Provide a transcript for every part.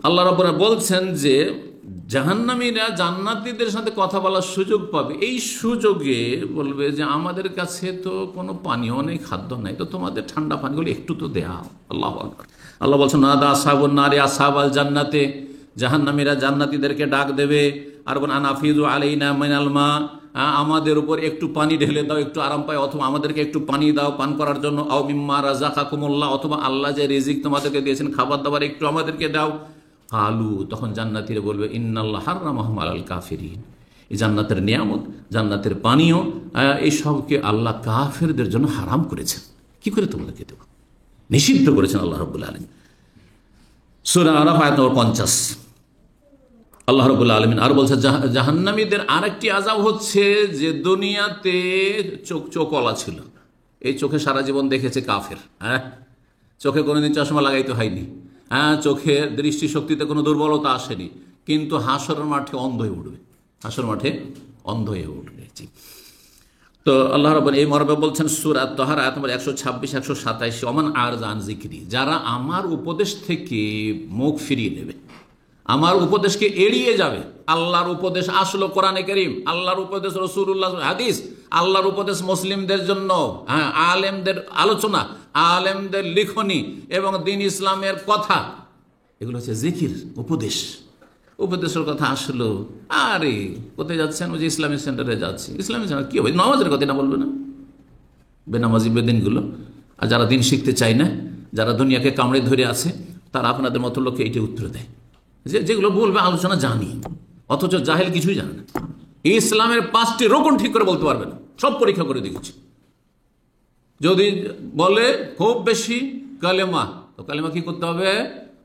আল্লাহ রাব্বুল বলছেন যে জাহান্নামীরা জান্নাতীদের সাথে কথা বলার সুযোগ পাবে। এই সুযোগে বলবে যে আমাদের কাছে তো কোনো পানীয় নেই, খাদ্য নেই, তো তোমাদের ঠান্ডা পানিগুলো একটু তো দেয়া। আল্লাহু আকবার। আল্লাহ বলছেন নাদা আসহাবুন নারি আসহাবাল জান্নাতে, জাহান্নামীরা জান্নাতীদেরকে ডাক দেবে আর বলেন আনাফিজু আলাইনা মিনাল মা, আমাদের উপর একটু পানি ঢেলে দাও, একটু আরাম পায়, অথবা আমাদেরকে একটু পানি দাও পান করার জন্য, আও মিম্মা রাযাকাকুমুল্লাহ, অথবা আল্লাহ যে রিজিক তোমাদেরকে দিয়েছেন খাবার দাবার একটু আমাদেরকে দাও। কালু, তখন জান্নাতীরা বলবে ইন্নাল্লাহ হারামাহুম আলাল কাফিরিন, এই জান্নাতের নিয়ামত, জান্নাতের পানীয়, এই সবকে আল্লাহ কাফেরদের জন্য হারাম করেছেন। কি করে তোমাদেরকে দেব, নিষিদ্ধ করেছেন আল্লাহ রাব্বুল আলামিন। সূরা আরাফ আয়াত নম্বর 50। আল্লাহ রাব্বুল আলামিন আর বলছে জাহান্নামীদের আরেকটি আযাব হচ্ছে যে দুনিয়াতে চোখওয়ালা ছিল, এই চোখে সারা জীবন দেখেছে কাফের, চোখে কোনোদিন চশমা লাগাইতে হয়নি, চোখের দৃষ্টিশক্তিতে কোনো দুর্বলতা আসেনি, কিন্তু হাসরের মাঠে অন্ধ হয়ে উঠবে, হাসর মাঠে অন্ধ হয়ে উঠবে। তো আল্লাহ রাব্বুল এই মর্মে বলছেন সূরা তাহার আয়াত নম্বর 126 127, ওমান আরযা আন যিকরি, যারা আমার উপদেশ থেকে মুখ ফিরিয়ে নেবে, আমার উপদেশকে এড়িয়ে যাবে। আল্লাহর উপদেশ আসলো কোরআনে কারীম, আল্লাহর উপদেশ রাসূলুল্লাহ হাদিস, আল্লাহর উপদেশ মুসলিমদের জন্য, আলেমদের আলোচনা, আলেমদের লিখনি এবং দ্বীন ইসলামের কথা, এগুলো হচ্ছে জিকির, উপদেশ। উপদেশের কথা আসলো, আরে কোথায় যাচ্ছেন? ওই যে ইসলামী সেন্টারে যাচ্ছি। ইসলামী সেন্টার কি হবে? নামাজের কথা না বলবে না, বেনামাজি বেদিনগুলো। আর যারা দিন শিখতে চায় না, যারা দুনিয়াকে কামড়ে ধরে আছে, তারা আপনাদের মতো লোককে এইটি উত্তর দেয় যে যেগুলো বলবে আলোচনা জানি, অথচ জাহেল কিছুই জানে না। ইসলামের 5টি রোকন ঠিক করে বলতে পারবে না, সব পরীক্ষা করে দেখেছি। যদি বলে খুব বেশি কালেমা, তো কালেমা কি করতে হবে?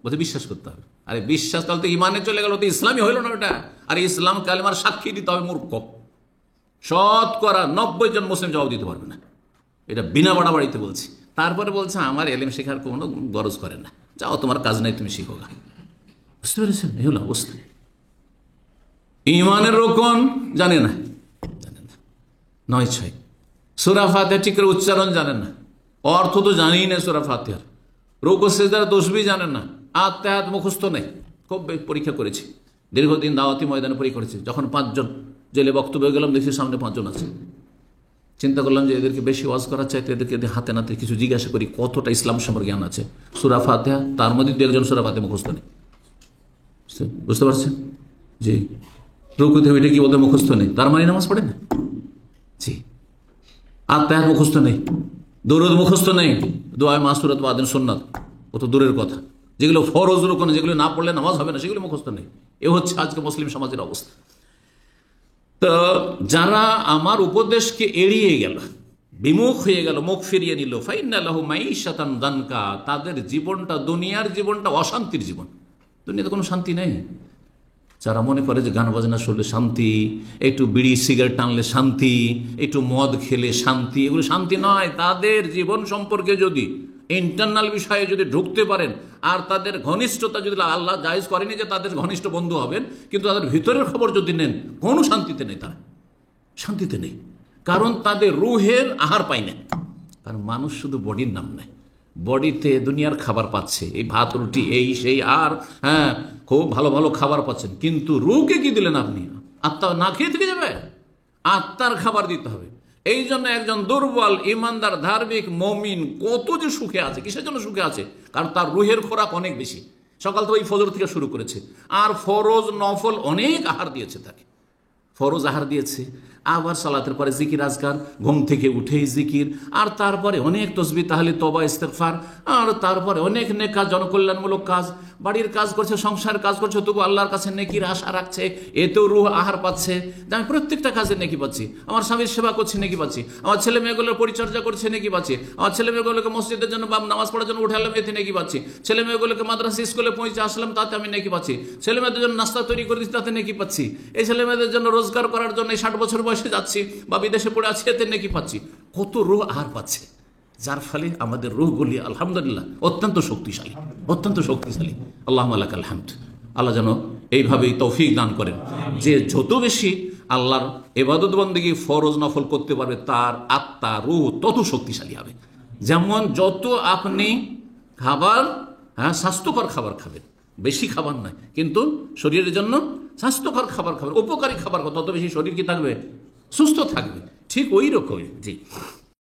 বলতে বিশ্বাস করতে হবে। আরে বিশ্বাস তাহলে তো ইমানে চলে গেল, তো ইসলামই হইল না ওটা। আর ইসলাম কালেমার সাক্ষী দিতে হবে মূর্খ। শতকরা 90 জন মুসলিম জবাব দিতে পারবে না, এটা বিনা বাড়াবাড়িতে বলছি। তারপরে বলছে আমার এলেম শেখার কোনো গরজ করে না, যাও তোমার কাজ নাই, তুমি শিখো গা। বুঝতে পেরেছেন? এই হলো অবস্থা। ইমানের রোকন জানে না, 9-6। সূরা ফাতিহা ঠিক করে উচ্চারণ জানেন না, অর্থ তো জানেই না সূরা ফাতিহার, রুকু সিজদার তাসবিহ জানেন না, আত্মায়াত মুখস্থ নেই। খুব পরীক্ষা করেছি, দীর্ঘদিন দাওয়াতি ময়দানে পরীক্ষা করেছি। যখন 5 জন জেলে বক্তব্য গেলাম, দেখি সামনে 5 জন আছে। চিন্তা করলাম যে এদেরকে বেশি ওয়াজ করার চাইতে এদেরকে হাতে নাতে কিছু জিজ্ঞাসা করি, কতটা ইসলাম সম্পর্কে জ্ঞান আছে। সূরা ফাতিহা, তার মধ্যে 2 একজন সূরা ফাতিহা মুখস্থ নেই। বুঝতে পারছেন? জি। রুকুতে ওইটা কি বলতে মুখস্থ নেই, তার মানে নামাজ পড়ে না। জি। আত্মায়াত মুখস্থ নেই, দরুদ মুখস্থ নেই, দোয়া মাসুরাত ওয়াদিন সুন্নাত ও তো দূরের কথা। যেগুলো ফরজ রুকন, যেগুলো না পড়লে নামাজ হবে না, সেগুলো মুখস্থ নেই। এ হচ্ছে আজকে মুসলিম সমাজের অবস্থা। তো যারা আমার উপদেশকে এড়িয়ে গেল, বিমুখ হয়ে গেল, মুখ ফিরিয়ে নিল, ফাইন্না লাহু মাঈশাতান দানকা, তাদের জীবনটা, দুনিয়ার জীবনটা অশান্তির জীবন। দুনিয়াতে কোনো শান্তি নেই। যারা মনে করে যে গান বাজনা শুনলে শান্তি, একটু বিড়ি সিগারেট টানলে শান্তি, একটু মদ খেলে শান্তি, এগুলো শান্তি নয়। তাদের জীবন সম্পর্কে যদি ইন্টারনাল বিষয়ে যদি ঢুকতে পারেন, আর তাদের ঘনিষ্ঠতা যদি আল্লাহ জায়েজ করেনি যে তাদের ঘনিষ্ঠ বন্ধু হবেন, কিন্তু তাদের ভিতরের খবর যদি নেন, কোনো শান্তিতে নেই, তারা শান্তিতে নেই। কারণ তাদের রুহের আহার পায় না। কারণ মানুষ শুধু বডির নাম নেয়, বডিতে দুনিয়ার খাবার পাচ্ছে, এই ভাত রুটি এই সেই, আর খুব ভালো ভালো খাবার পাচ্ছেন, কিন্তু রুহকে কি দিলেন আপনি? আত্মা না খেয়ে থেকে যাবে, আত্মার খাবার দিতে হবে। এই জন্য একজন দুর্বল ইমানদার ধার্মিক মমিন কত যে সুখে আছে। কিসের জন্য সুখে আছে? কারণ তার রুহের খোরাক অনেক বেশি। সকাল থেকে ওই ফজর থেকে শুরু করেছে, আর ফরজ নফল অনেক আহার দিয়েছে তাকে, ফরজ আহার দিয়েছে, আবার সালাতের পরে জিকির আজকার, ঘুম থেকে উঠেই জিকির, আর তারপরে অনেক তসবিহ তাহলিল তওবা ইস্তেগফার, আর তারপরে অনেক নেক কাজ, জনকল্যাণমূলক কাজ, বাড়ির কাজ করছে, সংসার কাজ করছে, তবু আল্লাহর কাছে নেকির আশা রাখছে, এতেও রূহ আহার পাচ্ছে। আমি প্রত্যেকটা কাজে নেকি পাচ্ছি, আমার স্বামীর সেবা করছি নেকি পাচ্ছি, আমার ছেলে মেয়েগুলোর পরিচর্যা করছে নেকি পাচ্ছি, আমার ছেলে মেয়েগুলোকে মসজিদের জন্য বা নামাজ পড়ার জন্য উঠালাম, এতে নেকি পাচ্ছি, ছেলে মেয়েগুলোকে মাদ্রাসা স্কুলে পৌঁছে আসলাম, তাতে আমি নেকি পাচ্ছি, ছেলে মেয়েদের জন্য নাস্তা তৈরি করে দিচ্ছি, তাতে নেকি পাচ্ছি, এই ছেলে মেয়েদের জন্য রোজগার করার জন্য 60 বছর বয়সে যাচ্ছি বা বিদেশে পড়ে আছি, এতে নেকি পাচ্ছি। কত রূহ আহার পাচ্ছে, যার ফলে আমাদের রূহগুলি আলহামদুলিল্লাহ অত্যন্ত শক্তিশালী, অত্যন্ত শক্তিশালী। আল্লাহুম্মা লাকাল হামদ। আল্লাহ যেন এইভাবেই তৌফিক দান করেন যে যত বেশি আল্লাহর ইবাদত বন্দেগী ফরজ নফল করতে পারবে, তার আত্মা রূহ তত শক্তিশালী হবে। যেমন যত আপনি খাবার, স্বাস্থ্যকর খাবার খাবেন, বেশি খাবার নয়, কিন্তু শরীরের জন্য স্বাস্থ্যকর খাবার খাবেন, উপকারী খাবার, তত বেশি শরীর কি থাকবে? সুস্থ থাকবে। ঠিক ওই রকমই। জি।